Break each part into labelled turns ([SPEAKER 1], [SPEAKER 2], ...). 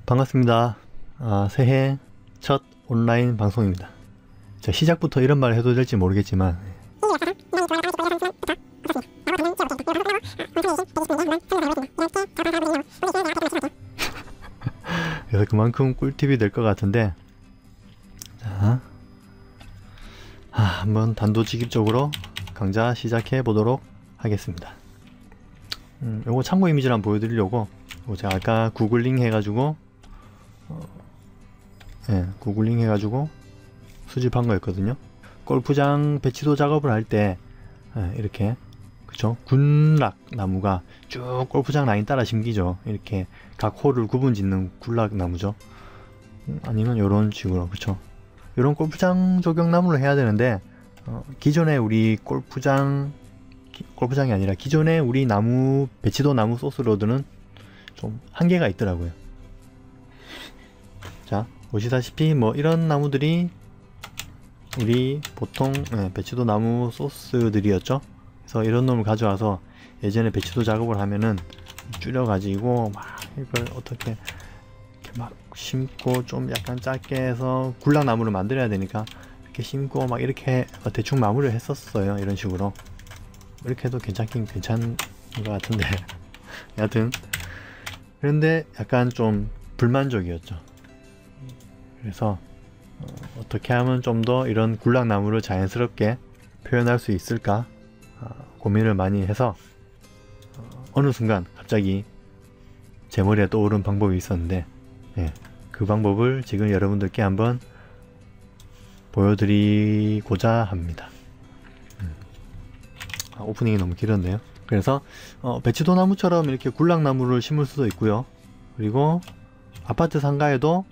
[SPEAKER 1] 반갑습니다. 새해 첫 온라인 방송입니다. 시작부터 이런 말을 해도 될지 모르겠지만 그래서 그만큼 꿀팁이 될 것 같은데, 자, 한번 단도직입적으로 강좌 시작해 보도록 하겠습니다. 요거 참고 이미지를 한번 보여드리려고 제가 아까 구글링 해가지고 구글링 해가지고 수집한 거였거든요. 골프장 배치도 작업을 할 때 이렇게, 그쵸, 군락 나무가 쭉 골프장 라인 따라 심기죠. 이렇게 각 홀을 구분 짓는 군락 나무죠. 아니면 요런 식으로, 그쵸, 요런 골프장 조경나무를 해야 되는데, 기존에 우리 골프장이 아니라 기존에 우리 나무 배치도 나무 소스로드는 좀 한계가 있더라고요. 자, 보시다시피 이런 나무들이 우리 보통 배치도 나무 소스들이었죠. 그래서 이런 놈을 가져와서 예전에 배치도 작업을 하면은 줄여 가지고 막 이걸 어떻게 이렇게 막 심고, 좀 약간 짧게 해서 군락나무를 만들어야 되니까 이렇게 심고 막 이렇게 대충 마무리를 했었어요. 이런 식으로. 이렇게 해도 괜찮은 것 같은데 여하튼, 그런데 약간 좀 불만족이었죠. 그래서 어떻게 하면 좀 더 이런 군락나무를 자연스럽게 표현할 수 있을까 고민을 많이 해서 어느 순간 갑자기 제 머리에 떠오른 방법이 있었는데, 그 방법을 지금 여러분들께 한번 보여드리고자 합니다. 오프닝이 너무 길었네요. 그래서 배치도 나무처럼 이렇게 군락나무를 심을 수도 있고요. 그리고 아파트 상가에도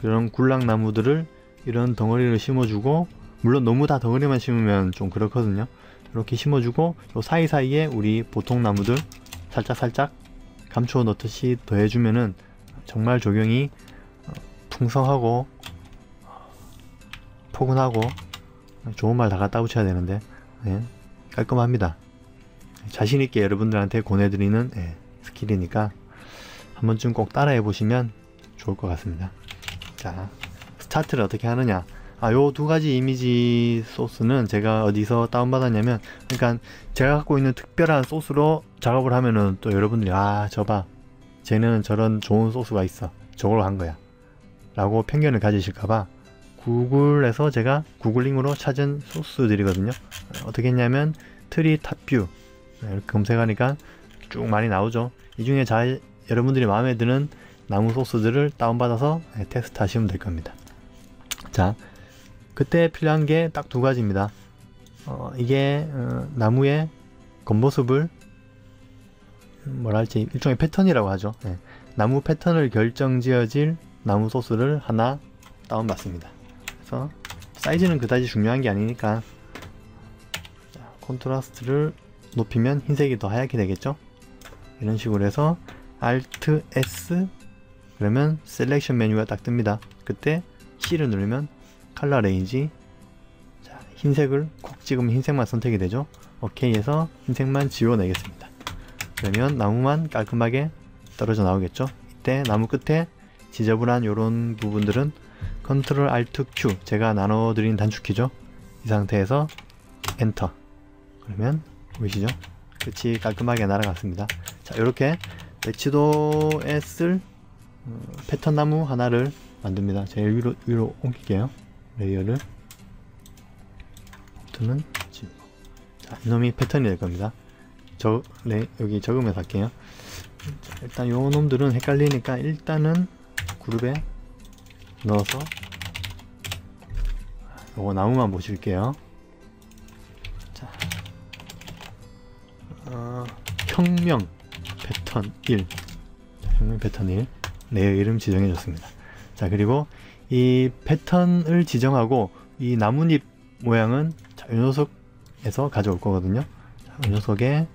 [SPEAKER 1] 그런 군락나무들을 이런 덩어리를 심어주고, 물론 너무 다 덩어리만 심으면 좀 그렇거든요. 이렇게 심어주고 요 사이사이에 우리 보통 나무들 살짝살짝 감추어 넣듯이 더해주면은 정말 조경이 풍성하고 포근하고, 좋은 말 다 갖다 붙여야 되는데 깔끔합니다. 자신있게 여러분들한테 권해드리는 스킬이니까 한 번쯤 꼭 따라해 보시면 좋을 것 같습니다. 자, 스타트를 어떻게 하느냐. 요 두 가지 이미지 소스는 제가 어디서 다운받았냐면, 그러니까 제가 갖고 있는 특별한 소스로 작업을 하면은 또 여러분들이 저봐, 쟤는 저런 좋은 소스가 있어, 저걸로 한 거야 라고 편견을 가지실까봐 구글에서 제가 구글링으로 찾은 소스들이거든요. 어떻게 했냐면 트리 탑뷰 이렇게 검색하니까 쭉 많이 나오죠. 이 중에 여러분들이 마음에 드는 나무 소스들을 다운받아서 테스트 하시면 될 겁니다. 자, 그때 필요한 게 딱 두 가지입니다. 이게 나무의 겉모습을 뭐랄지 일종의 패턴이라고 하죠. 나무 패턴을 결정지어질 나무 소스를 하나 다운받습니다. 그래서 사이즈는 그다지 중요한 게 아니니까, 자, 콘트라스트를 높이면 흰색이 더 하얗게 되겠죠. 이런 식으로 해서 Alt S 그러면 셀렉션 메뉴가 딱 뜹니다. 그때 C를 누르면 컬러 레인지, 자, 흰색을 콕 찍으면 흰색만 선택이 되죠. OK 해서 흰색만 지워내겠습니다. 그러면 나무만 깔끔하게 떨어져 나오겠죠. 이때 나무 끝에 지저분한 요런 부분들은 Ctrl Alt Q, 제가 나눠드린 단축키죠. 이 상태에서 엔터, 그러면 보이시죠? 끝이 깔끔하게 날아갔습니다. 자, 요렇게 배치도에 쓸 패턴 나무 하나를 만듭니다. 제일 위로 옮길게요. 레이어를. 버튼은 지우고. 자, 이놈이 패턴이 될 겁니다. 여기 적으면서 할게요. 자, 일단 요 놈들은 헷갈리니까 일단은 그룹에 넣어서 요거 나무만 보실게요. 자, 혁명 패턴 1, 혁명 패턴 1 레이어 이름 지정해줬습니다. 자, 그리고 이 패턴을 지정하고 이 나뭇잎 모양은 이 녀석에서 가져올 거거든요. 자, 이 녀석에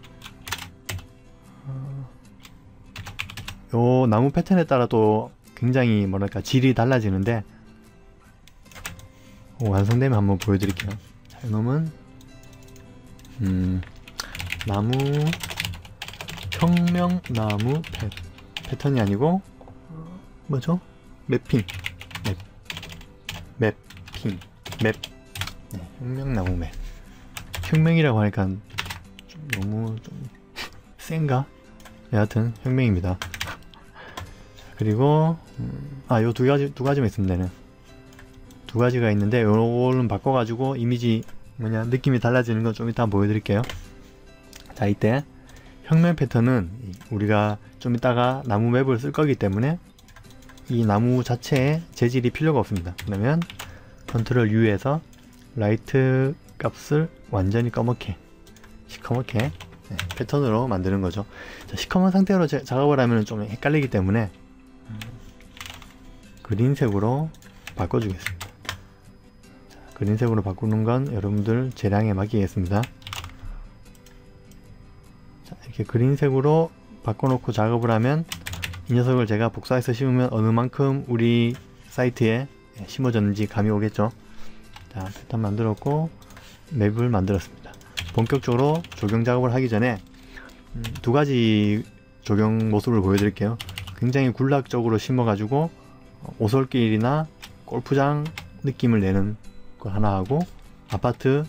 [SPEAKER 1] 요 나무 패턴에 따라 또 굉장히 뭐랄까 질이 달라지는데, 완성되면 한번 보여드릴게요. 자, 이놈은 나무 혁명나무 패턴이 아니고 뭐죠? 맵핑. 맵핑. 맵. 네, 혁명나무 맵. 혁명이라고 하니까 좀 너무 좀 센가? 여하튼 혁명입니다. 그리고 요 두 가지만 있으면 되는. 두 가지가 있는데 요거는 바꿔가지고 이미지 느낌이 달라지는 건 좀 이따 보여드릴게요. 자, 이때 혁명 패턴은 우리가 좀 이따가 나무 맵을 쓸 거기 때문에 이 나무 자체에 재질이 필요가 없습니다. 그러면 컨트롤 U에서 라이트 값을 완전히 검게 시커멓게 패턴으로 만드는 거죠. 자, 시커먼 상태로 작업을 하면 좀 헷갈리기 때문에 그린색으로 바꿔주겠습니다. 자, 그린색으로 바꾸는 건 여러분들 재량에 맡기겠습니다. 자, 이렇게 그린색으로 바꿔놓고 작업을 하면 이 녀석을 제가 복사해서 심으면 어느 만큼 우리 사이트에 심어졌는지 감이 오겠죠. 자, 패턴 만들었고 맵을 만들었습니다. 본격적으로 조경 작업을 하기 전에 두 가지 조경 모습을 보여드릴게요. 굉장히 군락적으로 심어가지고 오솔길이나 골프장 느낌을 내는 거 하나 하고 아파트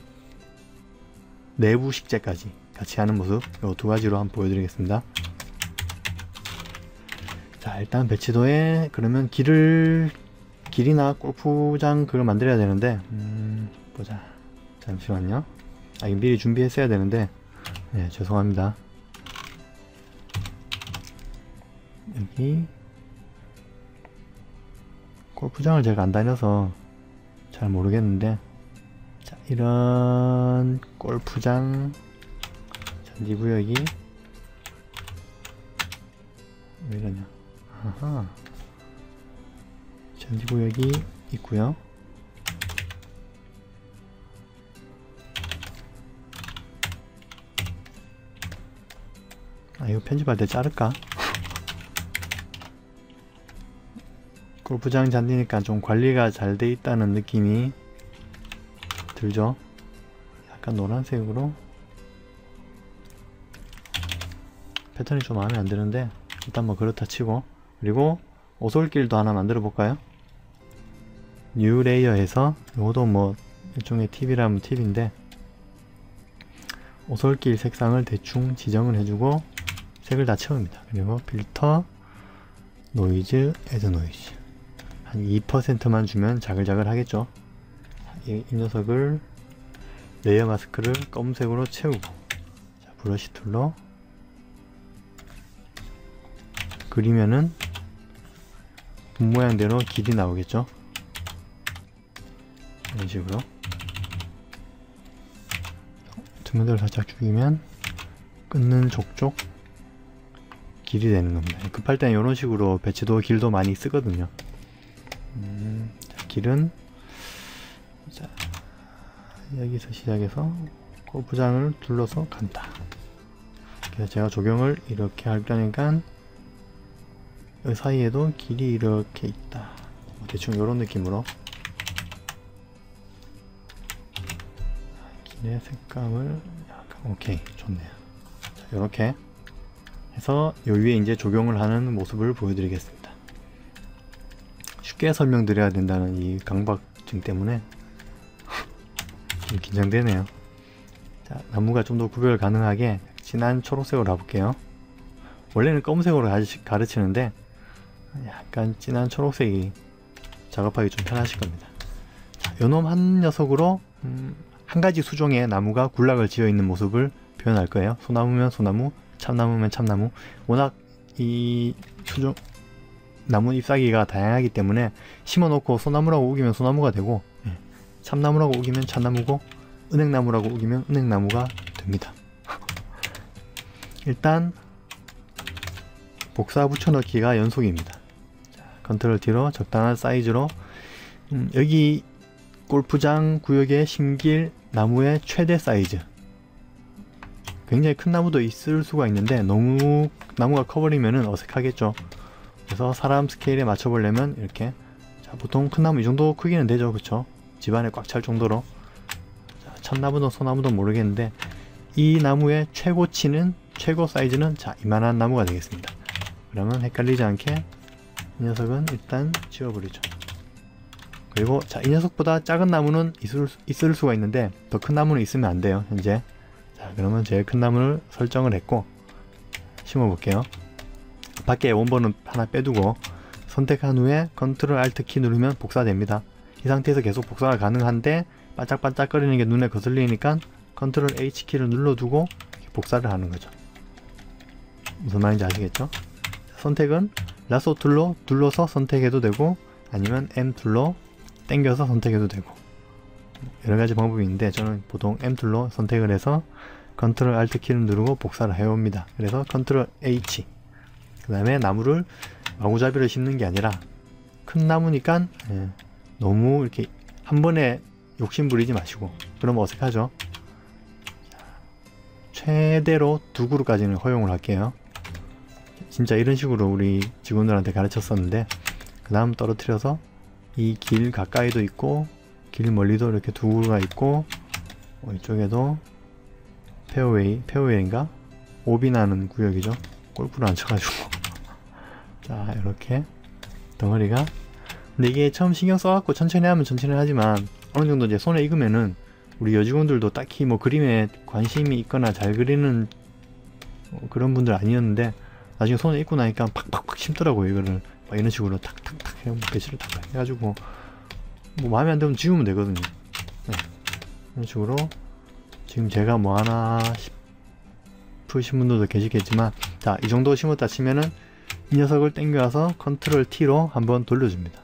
[SPEAKER 1] 내부 식재까지 같이 하는 모습, 이 두 가지로 한번 보여드리겠습니다. 자, 일단 배치도에 그러면 길이나 골프장 그걸 만들어야 되는데 보자. 잠시만요. 이거 미리 준비했어야 되는데 죄송합니다. 여기 골프장을 제가 안 다녀서 잘 모르겠는데, 자, 이런 골프장 잔디구역이 왜 이러냐. 아하, 잔디구역이 있고요. 이거 편집할 때 자를까? 골프장 잔디니까 좀 관리가 잘 돼 있다는 느낌이 들죠? 약간 노란색으로 패턴이 좀 마음에 안 드는데 일단 뭐 그렇다 치고, 그리고 오솔길도 하나 만들어 볼까요? 뉴 레이어에서, 이것도 뭐 일종의 팁이라면 팁인데, 오솔길 색상을 대충 지정을 해주고 색을 다 채웁니다. 그리고 필터, 노이즈, 애드 노이즈 한 2%만 주면 자글자글 하겠죠. 이 녀석을 레이어 마스크를 검은색으로 채우고, 자, 브러쉬 툴로 그리면은 분 모양대로 길이 나오겠죠. 이런 식으로 투명도를 살짝 죽이면 끊는 족족 길이 되는 겁니다. 급할 때는 이런 식으로 배치도 길도 많이 쓰거든요. 자, 길은 자, 여기서 시작해서 골프장을 둘러서 간다. 그래서 제가 조경을 이렇게 할 거니까 이 사이에도 길이 이렇게 있다. 대충 이런 느낌으로 길의 색감을 약간 오케이, 좋네요. 자, 이렇게 해서 요 위에 이제 조경을 하는 모습을 보여드리겠습니다. 쉽게 설명드려야 된다는 이 강박증 때문에 좀 긴장되네요. 자, 나무가 좀 더 구별 가능하게 진한 초록색으로 가볼게요. 원래는 검은색으로 가르치는데 약간 진한 초록색이 작업하기 좀 편하실 겁니다. 자, 요놈 한 녀석으로 한 가지 수종의 나무가 군락을 지어 있는 모습을 표현할 거예요. 소나무면 소나무, 참나무면 참나무. 워낙 이 수종 나무 잎사귀가 다양하기 때문에 심어놓고 소나무라고 우기면 소나무가 되고, 참나무라고 우기면 참나무고, 은행나무라고 우기면 은행나무가 됩니다. 일단 복사 붙여넣기가 연속입니다. 자, 컨트롤 D로 적당한 사이즈로 여기 골프장 구역의 심길 나무의 최대 사이즈, 굉장히 큰 나무도 있을 수가 있는데 너무 나무가 커버리면 어색하겠죠. 그래서 사람 스케일에 맞춰보려면 이렇게, 자, 보통 큰 나무 이 정도 크기는 되죠, 그쵸? 집안에 꽉 찰 정도로. 자, 참나무든 소나무든 모르겠는데 이 나무의 최고치는, 최고 사이즈는 자, 이만한 나무가 되겠습니다. 그러면 헷갈리지 않게 이 녀석은 일단 지워버리죠. 그리고 자, 이 녀석보다 작은 나무는 있을 수가 있는데 더 큰 나무는 있으면 안 돼요, 현재. 자, 그러면 제일 큰 나무를 설정을 했고 심어 볼게요. 밖에 원본은 하나 빼두고 선택한 후에 컨트롤 알트 키 누르면 복사됩니다. 이 상태에서 계속 복사가 가능한데 반짝반짝거리는 게 눈에 거슬리니까 컨트롤 H 키를 눌러두고 복사를 하는 거죠. 무슨 말인지 아시겠죠? 선택은 라소 툴로 눌러서 선택해도 되고 아니면 M 툴로 당겨서 선택해도 되고 여러가지 방법이 있는데 저는 보통 M 툴로 선택을 해서 컨트롤 알트 키를 누르고 복사를 해옵니다. 그래서 컨트롤 H 그 다음에 나무를 마구잡이로 심는 게 아니라 큰 나무니까 너무 이렇게 한 번에 욕심 부리지 마시고 그러면 어색하죠. 최대로 2그루까지는 허용을 할게요. 진짜 이런 식으로 우리 직원들한테 가르쳤었는데 그 다음 떨어뜨려서 이 길 가까이도 있고 길 멀리도 이렇게 2그루가 있고 이쪽에도 페어웨이인가? 오비 나는 구역이죠. 골프를 안 쳐가지고 자 이렇게 덩어리가 근데 이게 처음 신경 써갖고 천천히 하면 천천히 하지만 어느정도 이제 손에 익으면은 우리 여직원들도 딱히 뭐 그림에 관심이 있거나 잘 그리는 그런 분들 아니었는데 나중에 손에 익고 나니까 팍팍팍 심더라고요. 이거를 막 이런 식으로 탁탁탁 해 배치를 탁탁 해가지고 뭐 마음에 안 들면 지우면 되거든요. 네. 이런 식으로 지금 제가 뭐 하나 싶으신 분들도 계시겠지만 자 이 정도 심었다 치면은 이 녀석을 당겨와서 컨트롤 T로 한번 돌려줍니다.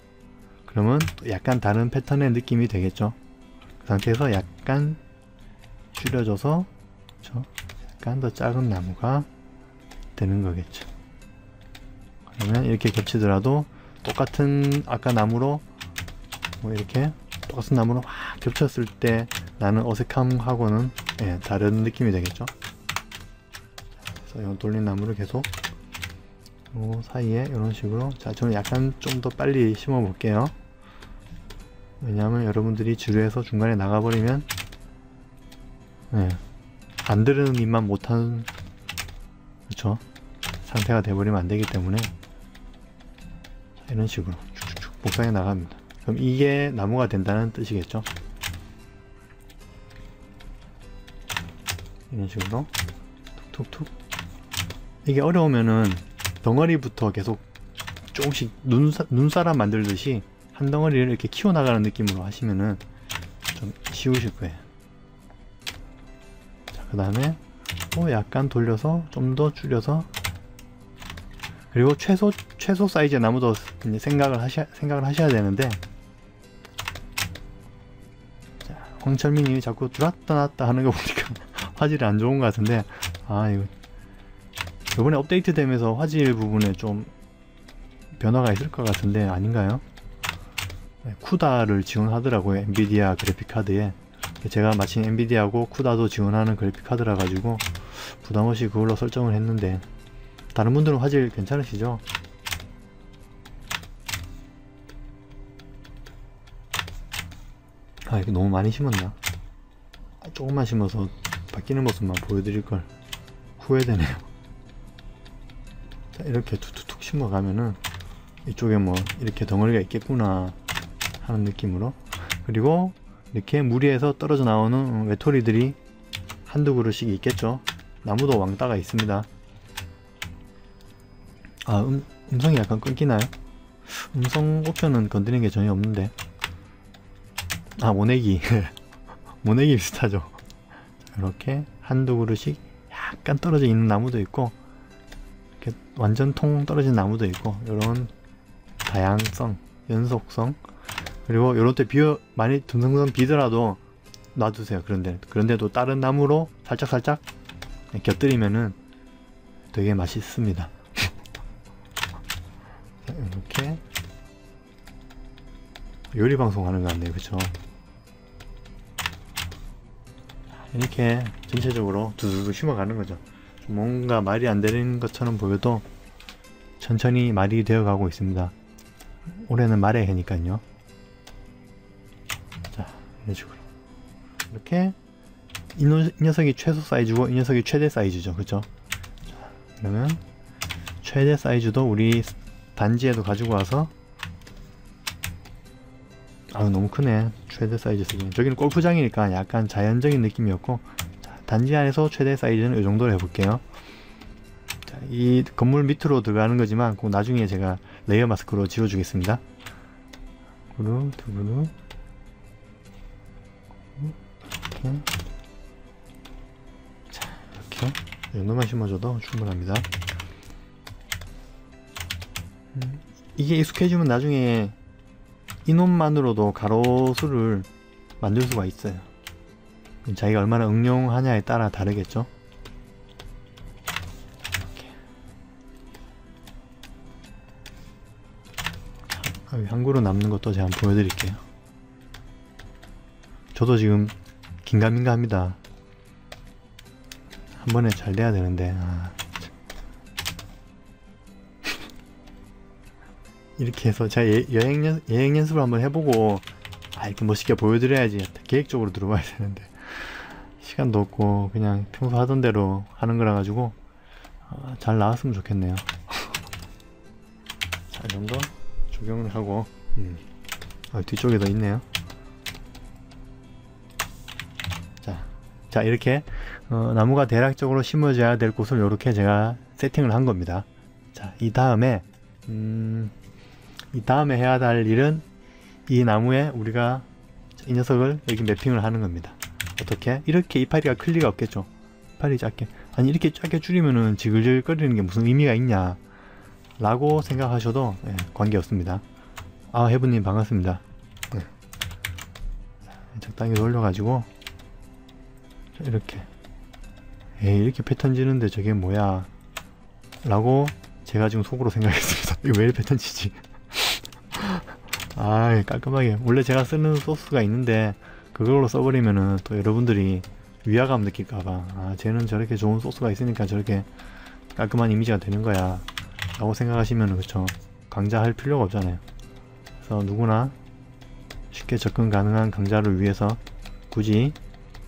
[SPEAKER 1] 그러면 또 약간 다른 패턴의 느낌이 되겠죠. 그 상태에서 약간 줄여줘서 그렇죠? 약간 더 작은 나무가 되는 거겠죠. 그러면 이렇게 겹치더라도 똑같은 아까 나무로 뭐 이렇게 똑같은 나무로 확 겹쳤을 때 나는 어색함하고는 다른 느낌이 되겠죠. 그래서 이 돌린 나무를 계속 요 사이에 이런 식으로 자 저는 약간 좀 더 빨리 심어 볼게요. 왜냐하면 여러분들이 지루해서 중간에 나가버리면 안 들으는 입만 못하는 그쵸 상태가 돼버리면 안 되기 때문에 자, 이런 식으로 쭉쭉쭉 복사해 나갑니다. 그럼 이게 나무가 된다는 뜻이겠죠. 이런 식으로 툭툭툭 이게 어려우면은 덩어리부터 계속 조금씩 눈사람 만들듯이 한 덩어리를 이렇게 키워나가는 느낌으로 하시면은 좀 쉬우실 거예요. 자, 그 다음에 또 약간 돌려서 좀 더 줄여서 그리고 최소 사이즈의 나무도 생각을 하셔야 되는데 자, 황철민님이 자꾸 들었다 놨다 하는 거 보니까 화질이 안 좋은 것 같은데 이거 이번에 업데이트 되면서 화질 부분에 좀 변화가 있을 것 같은데 아닌가요? 쿠다를 지원하더라고요. 엔비디아 그래픽카드에 제가 마침 엔비디아하고 쿠다도 지원하는 그래픽카드라 가지고 부담없이 그걸로 설정을 했는데 다른 분들은 화질 괜찮으시죠? 이거 너무 많이 심었나? 조금만 심어서 바뀌는 모습만 보여드릴걸 후회되네요. 자, 이렇게 툭툭툭 심어가면은 이쪽에 뭐 이렇게 덩어리가 있겠구나 하는 느낌으로 그리고 이렇게 무리해서 떨어져 나오는 외톨이들이 한두 그루씩 있겠죠. 나무도 왕따가 있습니다. 음성이 약간 끊기나요? 음성 옵션은 건드리는 게 전혀 없는데 모내기 모내기 비슷하죠. 이렇게 한두 그루씩 약간 떨어져 있는 나무도 있고 이렇게 완전 통 떨어진 나무도 있고 이런 다양성, 연속성 그리고 요런 때 많이 듬성듬성 비더라도 놔두세요. 그런데도 다른 나무로 살짝살짝 곁들이면은 되게 맛있습니다. 이렇게 요리 방송 하는 거 같네요. 그쵸? 이렇게 전체적으로 두두두 심어가는 거죠. 뭔가 말이 안 되는 것처럼 보여도 천천히 말이 되어 가고 있습니다. 올해는 말의 해니까요. 자, 이런 식으로 이렇게 이 녀석이 최소 사이즈고 이 녀석이 최대 사이즈죠. 그쵸? 자, 그러면 최대 사이즈도 우리 단지에도 가지고 와서, 아유 너무 크네. 최대 사이즈 쓰기는. 저기는 골프장이니까 약간 자연적인 느낌이었고, 자, 단지 안에서 최대 사이즈는 이 정도로 해볼게요. 자, 이 건물 밑으로 들어가는 거지만 그 나중에 제가 레이어 마스크로 지워주겠습니다. 그루 두 그루 이렇게. 자, 이렇게 이 정도만 심어줘도 충분합니다. 이게 익숙해지면 나중에 이놈만으로도 가로수를 만들 수가 있어요. 자기가 얼마나 응용하냐에 따라 다르겠죠. 이렇게. 한 그루 남는 것도 제가 한번 보여드릴게요. 저도 지금 긴가민가 합니다. 한 번에 잘 돼야 되는데, 이렇게 해서 제가 여행 연습을 한번 해보고, 이렇게 멋있게 보여드려야지 계획적으로 들어봐야 되는데 시간도 없고 그냥 평소 하던 대로 하는 거라 가지고 잘 나왔으면 좋겠네요. 자, 이 정도 적용을 하고, 뒤쪽에 더 있네요. 자 이렇게 나무가 대략적으로 심어져야 될 곳을 이렇게 제가 세팅을 한 겁니다. 자, 이 다음에 해야 할 일은 이 나무에 우리가 이 녀석을 여기 매핑을 하는 겁니다. 어떻게? 이렇게 이파리가 클 리가 없겠죠. 이파리 작게, 아니 이렇게 작게 줄이면은 지글지글 거리는 게 무슨 의미가 있냐 라고 생각하셔도 관계없습니다. 해부님 반갑습니다. 적당히 돌려가지고 이렇게, 이렇게 패턴 지는데 저게 뭐야 라고 제가 지금 속으로 생각했습니다. 이거 왜 패턴 지지? 깔끔하게. 원래 제가 쓰는 소스가 있는데 그걸로 써버리면은 또 여러분들이 위화감 느낄까봐, 쟤는 저렇게 좋은 소스가 있으니까 저렇게 깔끔한 이미지가 되는 거야 라고 생각하시면은, 그쵸, 강좌할 필요가 없잖아요. 그래서 누구나 쉽게 접근 가능한 강좌를 위해서 굳이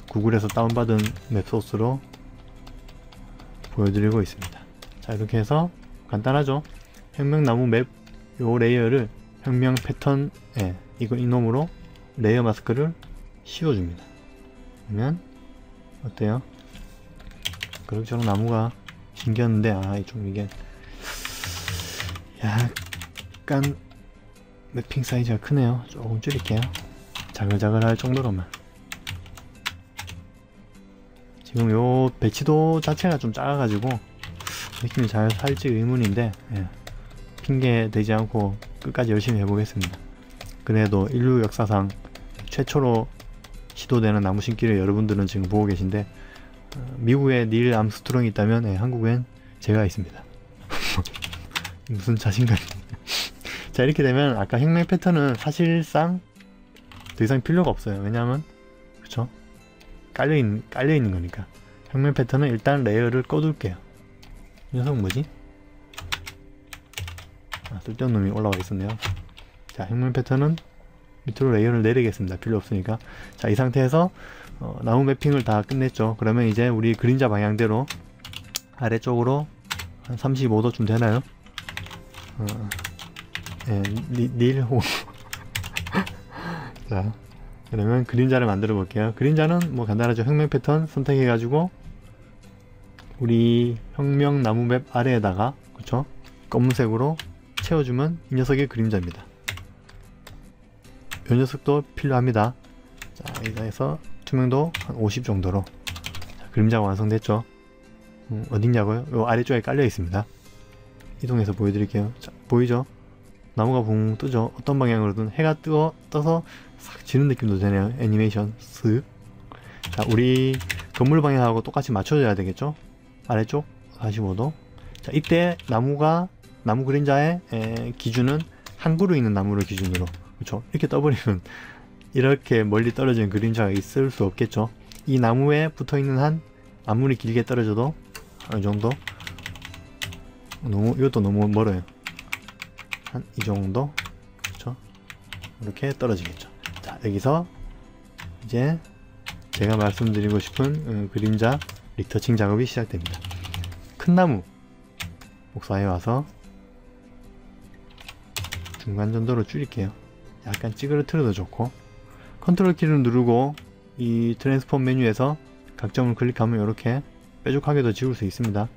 [SPEAKER 1] 구글에서 다운받은 맵소스로 보여드리고 있습니다. 자, 이렇게 해서 간단하죠. 혁명나무 맵 요 레이어를 혁명 패턴에 이놈으로 레이어 마스크를 씌워줍니다. 그러면 어때요? 그럭저럭 나무가 생겼는데, 좀 이게 약간 맵핑 사이즈가 크네요. 조금 줄일게요. 자글자글 할 정도로만. 지금 요 배치도 자체가 좀 작아가지고 느낌이 잘 살지 의문인데, 핑계 대지 않고 끝까지 열심히 해보겠습니다. 그래도 인류 역사상 최초로 시도되는 나무 심기를 여러분들은 지금 보고 계신데, 미국에 닐 암스트롱이 있다면 한국엔 제가 있습니다. 무슨 자신감이. 자, 이렇게 되면 아까 혁명 패턴은 사실상 더 이상 필요가 없어요. 왜냐하면, 그쵸, 깔려있는 거니까. 혁명 패턴은 일단 레이어를 꺼둘게요. 이 녀석 뭐지? 쓸데없는 놈이 올라와 있었네요. 자, 혁명 패턴은 밑으로 레이어를 내리겠습니다. 필요 없으니까. 자, 이 상태에서 나무 매핑을 다 끝냈죠. 그러면 이제 우리 그림자 방향대로 아래쪽으로 한 35도쯤 되나요? 닐호. 자, 그러면 그림자를 만들어 볼게요. 그림자는 뭐 간단하죠. 혁명 패턴 선택해 가지고 우리 혁명 나무 맵 아래에다가, 그쵸, 검은색으로 채워주면 이 녀석의 그림자입니다. 이 녀석도 필요합니다. 자, 여기서 투명도 한 50 정도로. 자, 그림자가 완성됐죠. 어딨냐고요? 요 아래쪽에 깔려 있습니다. 이동해서 보여드릴게요. 자, 보이죠? 나무가 붕 뜨죠? 어떤 방향으로든 해가 떠서 싹 지는 느낌도 되네요. 애니메이션 쓱. 자, 우리 건물 방향하고 똑같이 맞춰줘야 되겠죠? 아래쪽 45도. 자, 이때 나무 그림자의 기준은 한 그루 있는 나무를 기준으로, 그렇죠? 이렇게 떠버리면 이렇게 멀리 떨어진 그림자가 있을 수 없겠죠. 이 나무에 붙어있는 한, 아무리 길게 떨어져도 이 정도. 이것도 너무 멀어요. 한 이 정도, 그렇죠? 이렇게 떨어지겠죠. 자, 여기서 이제 제가 말씀드리고 싶은 그림자 리터칭 작업이 시작됩니다. 큰 나무 복사해 와서 중간 정도로 줄일게요. 약간 찌그러뜨려도 좋고. 컨트롤 키를 누르고 이 트랜스폼 메뉴에서 각점을 클릭하면 이렇게 뾰족하게도 지울 수 있습니다.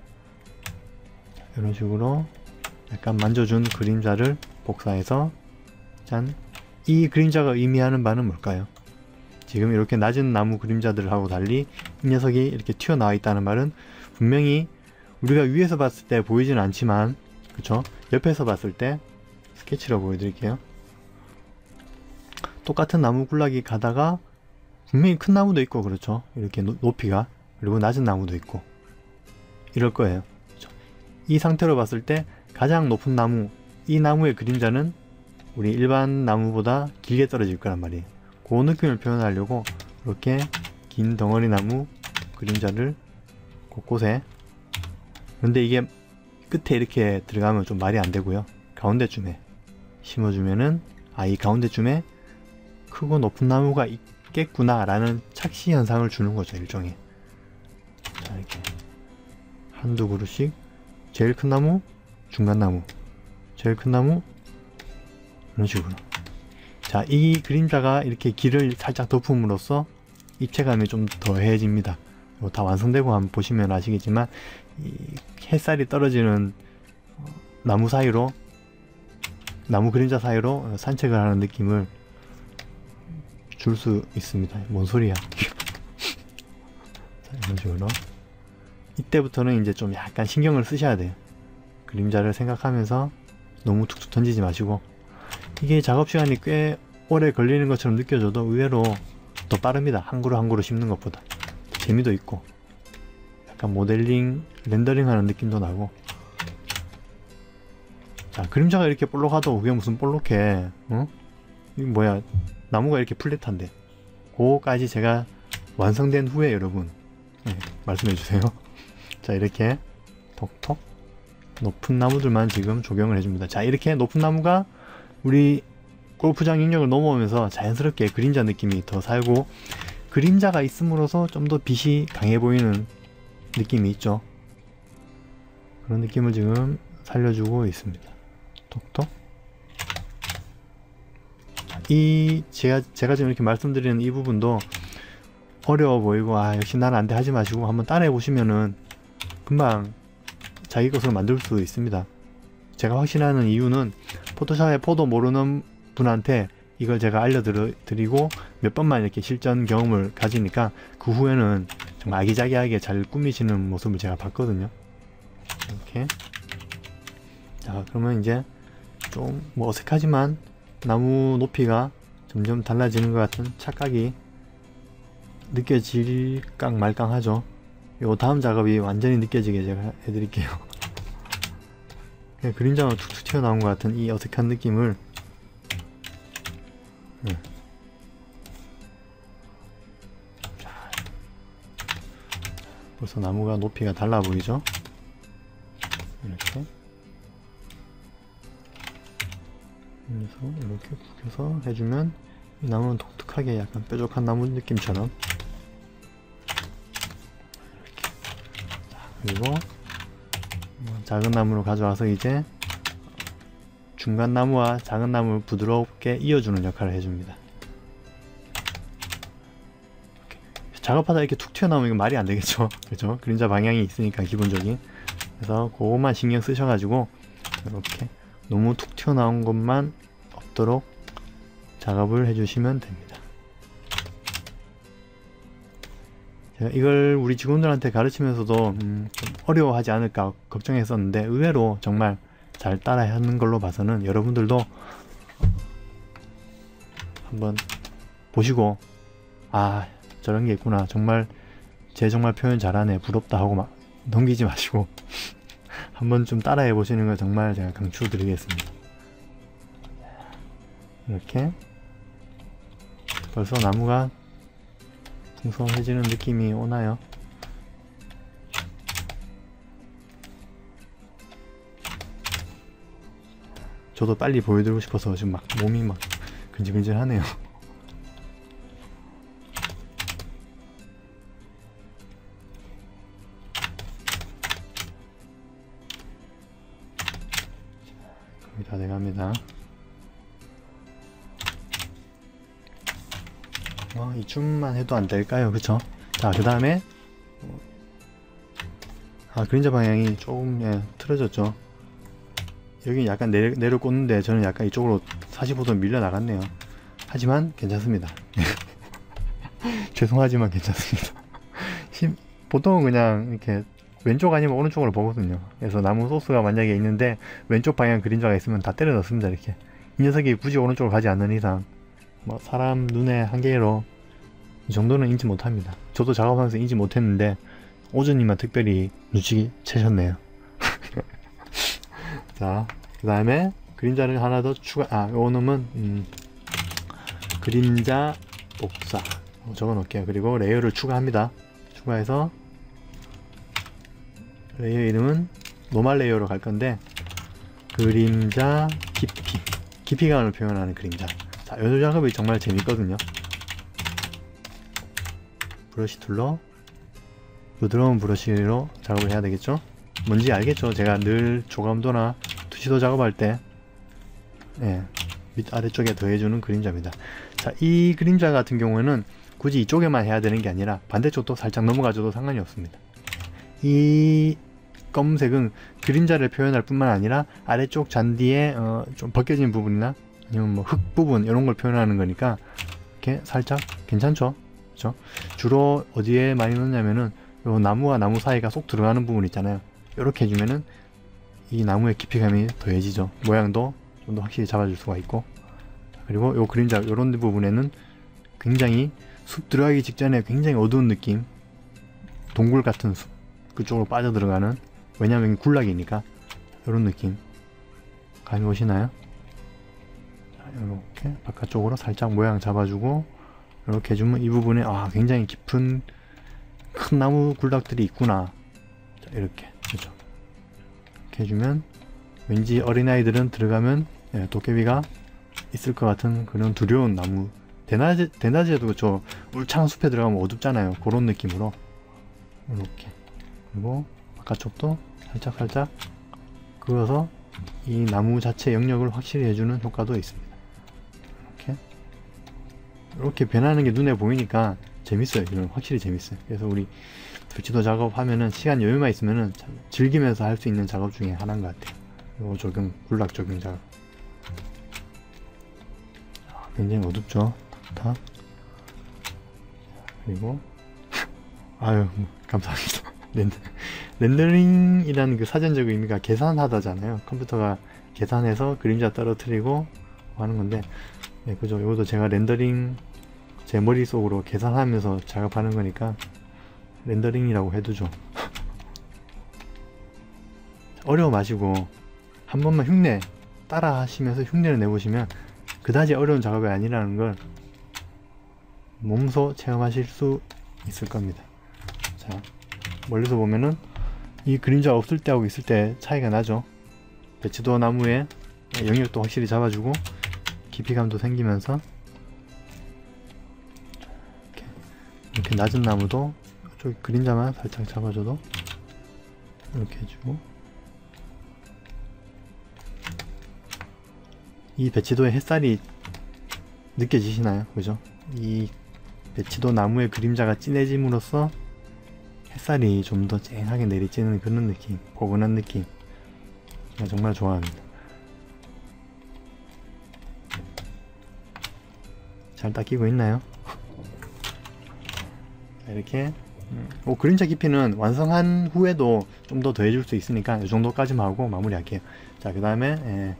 [SPEAKER 1] 이런 식으로 약간 만져준 그림자를 복사해서 짠! 이 그림자가 의미하는 바는 뭘까요? 지금 이렇게 낮은 나무 그림자들하고 달리 이 녀석이 이렇게 튀어나와 있다는 말은 분명히 우리가 위에서 봤을 때 보이지는 않지만, 그쵸? 옆에서 봤을 때 스케치로 보여드릴게요. 똑같은 나무 군락이 가다가 분명히 큰 나무도 있고, 그렇죠? 이렇게 높이가, 그리고 낮은 나무도 있고 이럴 거예요. 그렇죠? 이 상태로 봤을 때 가장 높은 나무, 이 나무의 그림자는 우리 일반 나무보다 길게 떨어질 거란 말이에요. 그 느낌을 표현하려고 이렇게 긴 덩어리 나무 그림자를 곳곳에, 그런데 이게 끝에 이렇게 들어가면 좀 말이 안 되고요. 가운데쯤에 심어주면은 이 가운데쯤에 크고 높은 나무가 있겠구나 라는 착시 현상을 주는 거죠. 일종의. 자, 이렇게 한두 그루씩 제일 큰 나무, 중간 나무, 제일 큰 나무, 이런 식으로. 자, 이 그림자가 이렇게 길을 살짝 덮음으로써 입체감이 좀 더해집니다. 이거 다 완성되고 한번 보시면 아시겠지만 이 햇살이 떨어지는 나무 사이로, 나무 그림자 사이로 산책을 하는 느낌을 줄 수 있습니다. 뭔 소리야. 자, 이런 식으로. 이때부터는 이제 좀 약간 신경을 쓰셔야 돼요. 그림자를 생각하면서 너무 툭툭 던지지 마시고. 이게 작업시간이 꽤 오래 걸리는 것처럼 느껴져도 의외로 더 빠릅니다. 한 그루 한 그루 심는 것보다. 재미도 있고 약간 모델링, 렌더링 하는 느낌도 나고. 자, 그림자가 이렇게 볼록하다고 그게 무슨 볼록해. 어? 이거 뭐야, 나무가 이렇게 플랫한데. 그거까지 제가 완성된 후에 여러분 말씀해주세요. 자, 이렇게 톡톡 높은 나무들만 지금 조경을 해줍니다. 자, 이렇게 높은 나무가 우리 골프장 영역을 넘어오면서 자연스럽게 그림자 느낌이 더 살고, 그림자가 있음으로써 좀 더 빛이 강해 보이는 느낌이 있죠. 그런 느낌을 지금 살려주고 있습니다. 톡톡. 이 제가 지금 이렇게 말씀드리는 이 부분도 어려워 보이고 역시 나는 안돼 하지 마시고 한번 따라해 보시면은 금방 자기 것으로 만들 수 있습니다. 제가 확신하는 이유는 포토샵의 포도 모르는 분한테 이걸 제가 알려드리고 몇 번만 이렇게 실전 경험을 가지니까 그 후에는 정말 아기자기하게 잘 꾸미시는 모습을 제가 봤거든요. 이렇게. 자, 그러면 이제 좀 뭐 어색하지만 나무 높이가 점점 달라지는 것 같은 착각이 느껴질까 말까 하죠. 요 다음 작업이 완전히 느껴지게 제가 해드릴게요. 그냥 그림자가 툭툭 튀어나온 것 같은 이 어색한 느낌을 벌써 나무가 높이가 달라 보이죠? 이렇게 그래서 이렇게 굽혀서 해주면 이 나무는 독특하게 약간 뾰족한 나무 느낌처럼 이렇게. 자, 그리고 작은 나무로 가져와서 이제 중간 나무와 작은 나무를 부드럽게 이어주는 역할을 해줍니다. 이렇게. 작업하다 이렇게 툭 튀어나오면 이거 말이 안 되겠죠. 그렇죠? 그림자 방향이 있으니까 기본적인. 그래서 그것만 신경 쓰셔가지고 이렇게 너무 툭 튀어나온 것만 없도록 작업을 해주시면 됩니다. 제가 이걸 우리 직원들한테 가르치면서도 좀 어려워하지 않을까 걱정했었는데 의외로 정말 잘 따라 하는 걸로 봐서는 여러분들도 한번 보시고 저런 게 있구나, 정말 쟤 정말 표현 잘하네, 부럽다 하고 막 넘기지 마시고 한번 좀 따라해 보시는 걸 정말 제가 강추드리겠습니다. 이렇게 벌써 나무가 풍성해지는 느낌이 오나요? 저도 빨리 보여드리고 싶어서 지금 막 몸이 막 근질근질하네요. 거의 다 돼갑니다. 이쯤만 해도 안 될까요? 그쵸? 자, 그 다음에 그림자 방향이 조금 틀어졌죠. 여기 약간 내려 꽂는데 저는 약간 이쪽으로 45도 밀려 나갔네요. 하지만 괜찮습니다. 죄송하지만 괜찮습니다. 보통은 그냥 이렇게 왼쪽 아니면 오른쪽으로 보거든요. 그래서 나무 소스가 만약에 있는데 왼쪽 방향 그림자가 있으면 다 때려 넣습니다. 이렇게 이 녀석이 굳이 오른쪽으로 가지 않는 이상 뭐 사람 눈의 한계로 이 정도는 인지 못합니다. 저도 작업하면서 인지 못했는데 오전이만 특별히 눈치채셨네요. 자, 그 다음에 그림자를 하나 더 추가. 요 놈은 그림자 복사 적어 놓을게요. 그리고 레이어를 추가합니다. 추가해서 레이어 이름은 노멀 레이어로 갈 건데 그림자 깊이감을 표현하는 그림자. 자, 이 작업이 정말 재밌거든요. 브러쉬 툴로 부드러운 브러쉬로 작업을 해야 되겠죠? 뭔지 알겠죠? 제가 늘 조감도나 투시도 작업할 때 밑 아래쪽에 더해주는 그림자입니다. 자, 이 그림자 같은 경우에는 굳이 이쪽에만 해야 되는 게 아니라 반대쪽도 살짝 넘어가줘도 상관이 없습니다. 이 검은색은 그림자를 표현할 뿐만 아니라 아래쪽 잔디에 좀 벗겨진 부분이나 아니면 뭐 흙 부분 이런 걸 표현하는 거니까 이렇게 살짝 괜찮죠? 그렇죠? 주로 어디에 많이 넣냐면은 요 나무와 나무 사이가 쏙 들어가는 부분 있잖아요. 이렇게 해주면은 이 나무의 깊이감이 더해지죠. 모양도 좀 더 확실히 잡아줄 수가 있고. 그리고 요 그림자 요런 부분에는 굉장히 숲 들어가기 직전에 굉장히 어두운 느낌, 동굴 같은 숲 그쪽으로 빠져 들어가는, 왜냐면 군락이니까 요런 느낌 감이 오시나요? 자, 이렇게 바깥쪽으로 살짝 모양 잡아주고 이렇게 해주면 이 부분에 굉장히 깊은 큰 나무 군락들이 있구나. 자, 이렇게 그렇죠. 이렇게 해주면 왠지 어린아이들은 들어가면 도깨비가 있을 것 같은 그런 두려운 나무. 대낮에도 그렇죠. 울창한 숲에 들어가면 어둡잖아요. 그런 느낌으로 이렇게. 그리고 바깥쪽도 살짝 그어서 이 나무 자체 영역을 확실히 해주는 효과도 있습니다. 이렇게 변하는 게 눈에 보이니까 재밌어요. 이건 확실히 재밌어요. 그래서 우리 불치도 작업하면은 시간 여유만 있으면은 참 즐기면서 할 수 있는 작업 중에 하나인 것 같아요. 요 적용, 군락 적용 작업. 굉장히 어둡죠. 다. 그리고 아유 감사합니다. 렌더링이라는 그 사전적 의미가 계산하다잖아요. 컴퓨터가 계산해서 그림자 떨어뜨리고 하는 건데, 그죠. 이것도 제가 렌더링 제 머릿속으로 계산하면서 작업하는 거니까 렌더링이라고 해두죠. 어려워 마시고 한 번만 흉내 따라 하시면서 흉내를 내보시면 그다지 어려운 작업이 아니라는 걸 몸소 체험하실 수 있을 겁니다. 자, 멀리서 보면은 이 그림자 없을 때하고 있을 때 차이가 나죠. 배치도 나무의 영역도 확실히 잡아주고 깊이감도 생기면서 이렇게 낮은 나무도 쪽 그림자만 살짝 잡아줘도 이렇게 해주고, 이 배치도의 햇살이 느껴지시나요? 그죠? 이 배치도 나무의 그림자가 진해짐으로써 햇살이 좀 더 쨍하게 내리쬐는 그런 느낌, 포근한 느낌. 제가 정말 좋아합니다. 잘 닦이고 있나요? 이렇게 그림자 깊이는 완성한 후에도 좀 더 더해줄 수 있으니까 이 정도까지만 하고 마무리할게요. 자, 그 다음에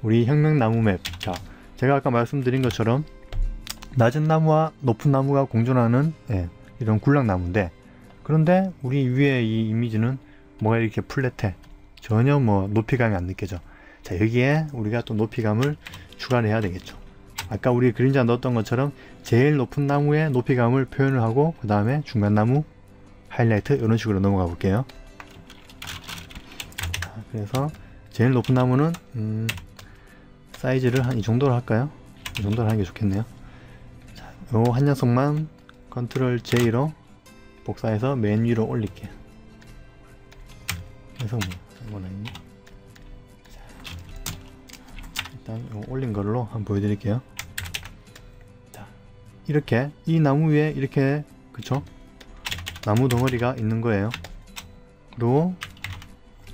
[SPEAKER 1] 우리 혁명나무 맵. 자, 제가 아까 말씀드린 것처럼 낮은 나무와 높은 나무가 공존하는 이런 군락나무인데, 그런데 우리 위에 이 이미지는 뭐가 이렇게 플랫해. 전혀 뭐 높이감이 안 느껴져. 자, 여기에 우리가 또 높이감을 추가를 해야 되겠죠. 아까 우리 그림자 넣었던 것처럼 제일 높은 나무의 높이감을 표현을 하고, 그 다음에 중간 나무 하이라이트 이런 식으로 넘어가 볼게요. 자, 그래서 제일 높은 나무는 사이즈를 한 이 정도로 할까요? 이 정도로 하는 게 좋겠네요. 자, 요 한 녀석만 컨트롤 J로 복사해서 맨 위로 올릴게요. 그래서 이거는 일단 올린 걸로 한번 보여드릴게요. 자, 이렇게 이 나무 위에 이렇게 그쵸? 나무 덩어리가 있는 거예요. 그리고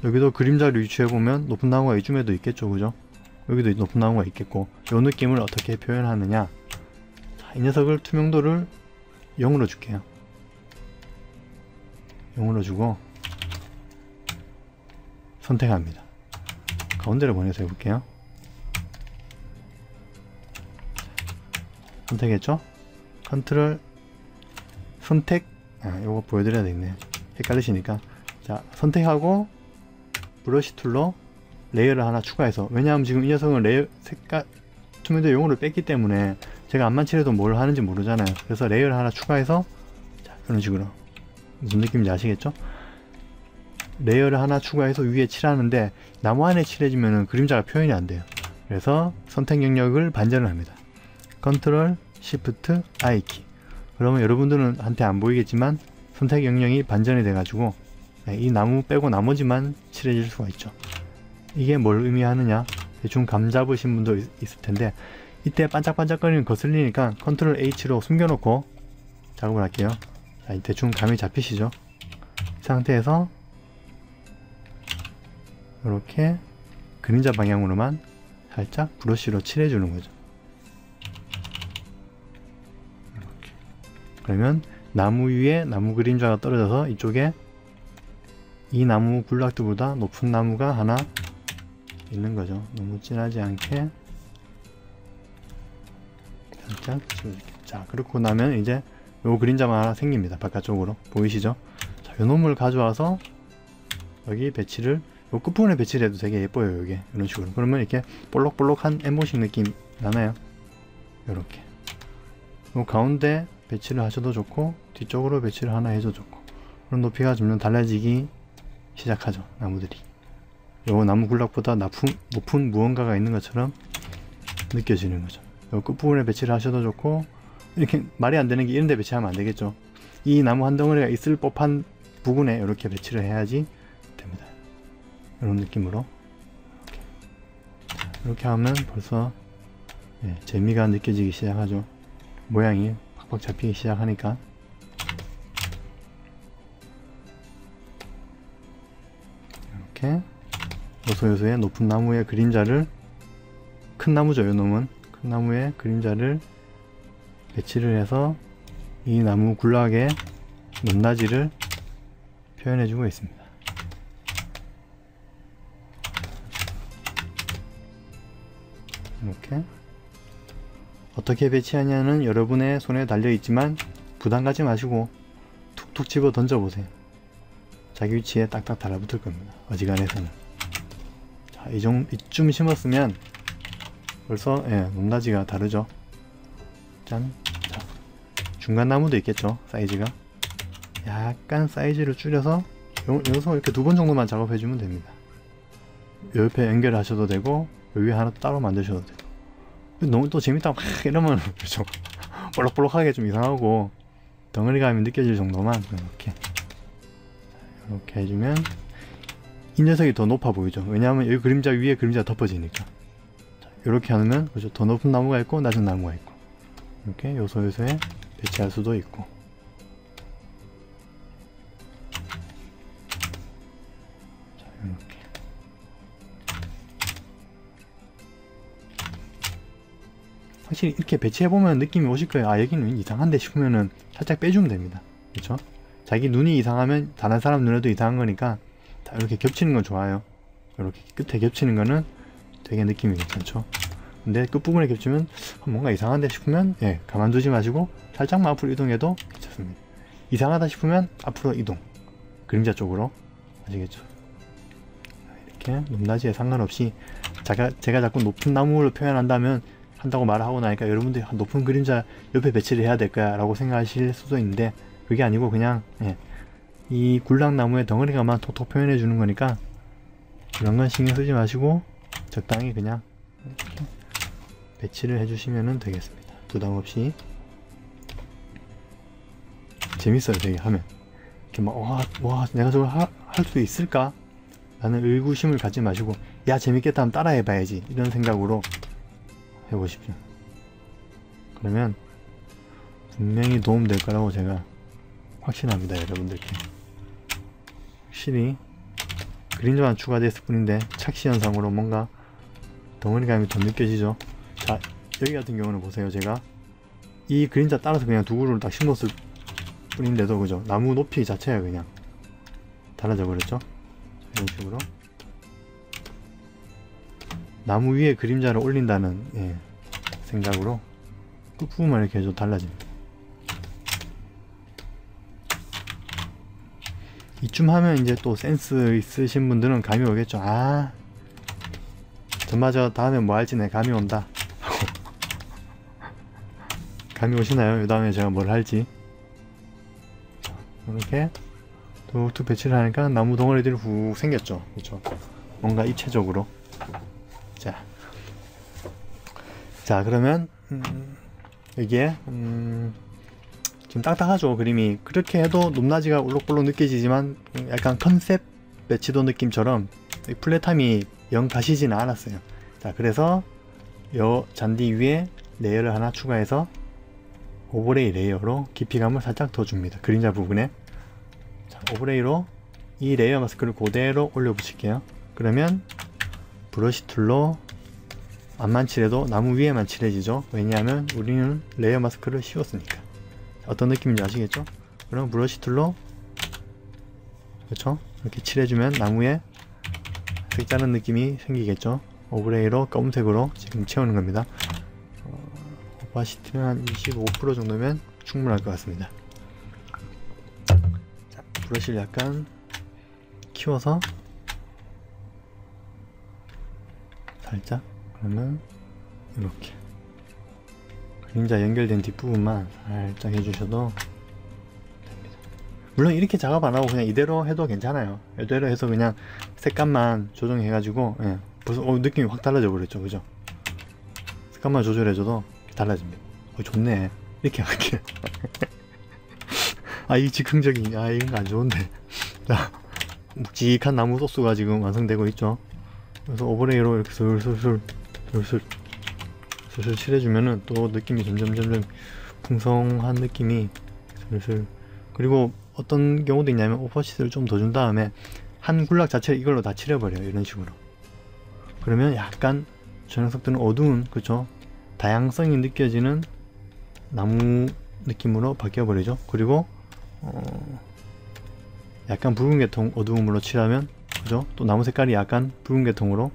[SPEAKER 1] 여기도 그림자를 유추해보면 높은 나무가 이쯤에도 있겠죠, 그죠? 여기도 높은 나무가 있겠고, 이 느낌을 어떻게 표현하느냐. 자, 이 녀석을 투명도를 0으로 줄게요. 0으로 주고 선택합니다. 가운데를 보내서 해볼게요. 선택했죠? 컨트롤 선택, 요거 보여드려야 되겠네. 헷갈리시니까. 자, 선택하고 브러쉬 툴로 레이어를 하나 추가해서, 왜냐하면 지금 이 녀석은 레이어 색깔 투명도 0으로 뺐기 때문에 제가 안만 칠해도 뭘 하는지 모르잖아요. 그래서 레이어를 하나 추가해서, 자, 이런 식으로. 무슨 느낌인지 아시겠죠? 레이어를 하나 추가해서 위에 칠하는데 나무 안에 칠해지면 그림자가 표현이 안 돼요. 그래서 선택 영역을 반전을 합니다. 컨트롤 시프트 I 키. 그러면 여러분들은 한테 안 보이겠지만 선택 영역이 반전이 돼 가지고 이 나무 빼고 나머지만 칠해질 수가 있죠. 이게 뭘 의미하느냐, 대충 감 잡으신 분도 있을 텐데, 이때 반짝반짝거리는 거슬리니까 컨트롤 H로 숨겨놓고 작업을 할게요. 자, 대충 감이 잡히시죠? 이 상태에서 이렇게 그림자 방향으로만 살짝 브러쉬로 칠해주는 거죠. 이렇게. 그러면 나무 위에 나무 그림자가 떨어져서 이쪽에 이 나무 군락들보다 높은 나무가 하나 있는 거죠. 너무 진하지 않게 살짝 지워줄게요. 자, 그렇고 나면 이제 요 그림자만 하나 생깁니다. 바깥쪽으로 보이시죠? 자, 요 놈을 가져와서 여기 배치를, 요 끝부분에 배치를 해도 되게 예뻐요. 이게 이런 식으로. 그러면 이렇게 볼록볼록한 엠보싱 느낌 나나요? 요렇게. 요 가운데 배치를 하셔도 좋고 뒤쪽으로 배치를 하나 해도 좋고, 그런 높이가 점점 달라지기 시작하죠. 나무들이. 요 나무 군락보다 높은 무언가가 있는 것처럼 느껴지는 거죠. 요 끝부분에 배치를 하셔도 좋고, 이렇게 말이 안 되는 게 이런 데 배치하면 안 되겠죠. 이 나무 한 덩어리가 있을 법한 부분에 이렇게 배치를 해야지 됩니다. 이런 느낌으로 이렇게 하면 벌써 재미가 느껴지기 시작하죠. 모양이 팍팍 잡히기 시작하니까. 이렇게 요소요소의 높은 나무의 그림자를, 큰 나무죠, 요 놈은. 큰 나무의 그림자를 배치를 해서 이 나무 군락의 높낮이를 표현해주고 있습니다. 이렇게 어떻게 배치하냐는 여러분의 손에 달려있지만 부담 가지 마시고 툭툭 집어 던져보세요. 자기 위치에 딱딱 달라붙을 겁니다. 어지간해서는. 자, 이쯤 심었으면 벌써 높낮이가 다르죠. 짠. 자, 중간 나무도 있겠죠. 사이즈가 약간 사이즈를 줄여서 여기서 이렇게 2번 정도만 작업해주면 됩니다. 옆에 연결하셔도 되고 여기 하나 따로 만드셔도 되고. 너무 또 재밌다고 막 이러면 그렇죠, 볼록볼록하게 좀 이상하고 덩어리감이 느껴질 정도만 이렇게 해주면 이 녀석이 더 높아 보이죠. 왜냐하면 여기 그림자 위에 그림자 덮어지니까. 이렇게 하면 그렇죠, 더 높은 나무가 있고 낮은 나무가 있고, 이렇게 요소요소에 배치할 수도 있고. 자, 이렇게 확실히 이렇게 배치해보면 느낌이 오실 거예요. 아, 여기는 이상한데 싶으면은 살짝 빼주면 됩니다. 그렇죠? 자기 눈이 이상하면 다른 사람 눈에도 이상한 거니까 다 이렇게 겹치는 건 좋아요. 이렇게 끝에 겹치는 거는 되게 느낌이 괜찮죠. 근데 끝부분에 겹치면 뭔가 이상한데 싶으면 가만두지 마시고 살짝만 앞으로 이동해도 괜찮습니다. 이상하다 싶으면 앞으로 이동, 그림자 쪽으로. 아시겠죠? 이렇게 높낮이에 상관없이 제가 자꾸 높은 나무를 표현한다면 한다고 말하고 나니까 여러분들이 높은 그림자 옆에 배치를 해야 될까 라고 생각하실 수도 있는데, 그게 아니고 그냥 이 굴락나무의 덩어리가만 톡톡 표현해 주는 거니까 이런 건 신경 쓰지 마시고 적당히 그냥 이렇게 배치를 해주시면 되겠습니다. 부담없이. 재밌어요, 되게 하면. 이렇게 막 와 내가 저걸 할 수 있을까? 라는 의구심을 갖지 마시고, 야 재밌겠다 하면 따라 해봐야지, 이런 생각으로 해보십시오. 그러면 분명히 도움될 거라고 제가 확신합니다. 여러분들께 확실히 그림자만 추가됐을 뿐인데 착시 현상으로 뭔가 덩어리감이 더 느껴지죠. 자, 여기 같은 경우는 보세요. 제가 이 그림자 따라서 그냥 두 그루를 딱 심었을 뿐인데도 그죠, 나무 높이 자체가 그냥 달라져 버렸죠. 이런 식으로 나무 위에 그림자를 올린다는 생각으로 끝부분만 이렇게 해도 달라집니다. 이쯤 하면 이제 또 센스 있으신 분들은 감이 오겠죠. 아, 전마저 다음에 뭐 할지 내 감이 온다. 감이 오시나요? 이 다음에 제가 뭘 할지. 이렇게 툭툭 배치를 하니까 나무 덩어리들이 훅 생겼죠. 그렇죠? 뭔가 입체적으로. 자 그러면 이게 지금 딱딱하죠. 그림이 그렇게 해도 높낮이가 울록불록 느껴지지만 약간 컨셉 매치도 느낌처럼 플랫함이 영 가시지는 않았어요. 자 그래서 요 잔디 위에 레이어를 하나 추가해서 오버레이 레이어로 깊이감을 살짝 더 줍니다. 그림자 부분에. 자, 오버레이로 이 레이어 마스크를 그대로 올려 붙일게요. 그러면 브러쉬 툴로 앞만 칠해도 나무 위에만 칠해지죠. 왜냐하면 우리는 레이어 마스크를 씌웠으니까. 어떤 느낌인지 아시겠죠? 그럼 브러쉬 툴로 그렇죠? 이렇게 칠해주면 나무에 색다른 느낌이 생기겠죠. 오브레이로 검은색으로 지금 채우는 겁니다. 오파시티는 한 25% 정도면 충분할 것 같습니다. 자, 브러쉬를 약간 키워서 살짝, 그러면 이렇게 그림자 연결된 뒷부분만 살짝 해주셔도 됩니다. 물론 이렇게 작업 안하고 그냥 이대로 해도 괜찮아요. 이대로 해서 그냥 색감만 조정해가지고 벌써 느낌이 확 달라져 버렸죠. 그죠? 색감만 조절해줘도 달라집니다. 좋네. 이렇게 할게. 아, 이 즉흥적인, 이건 안 좋은데. 자, 묵직한 나무 소스가 지금 완성되고 있죠. 그래서 오버레이로 이렇게 슬슬 칠해주면은 또 느낌이 점점 풍성한 느낌이 슬슬. 그리고 어떤 경우도 있냐면 오퍼시트를 좀 더 준 다음에 한 굴락 자체를 이걸로 다 칠해버려요. 이런 식으로. 그러면 약간 저 녀석들은 어두운, 그쵸? 다양성이 느껴지는 나무 느낌으로 바뀌어버리죠. 그리고 약간 붉은 계통 어두움으로 칠하면, 그죠? 또 나무 색깔이 약간 붉은 계통으로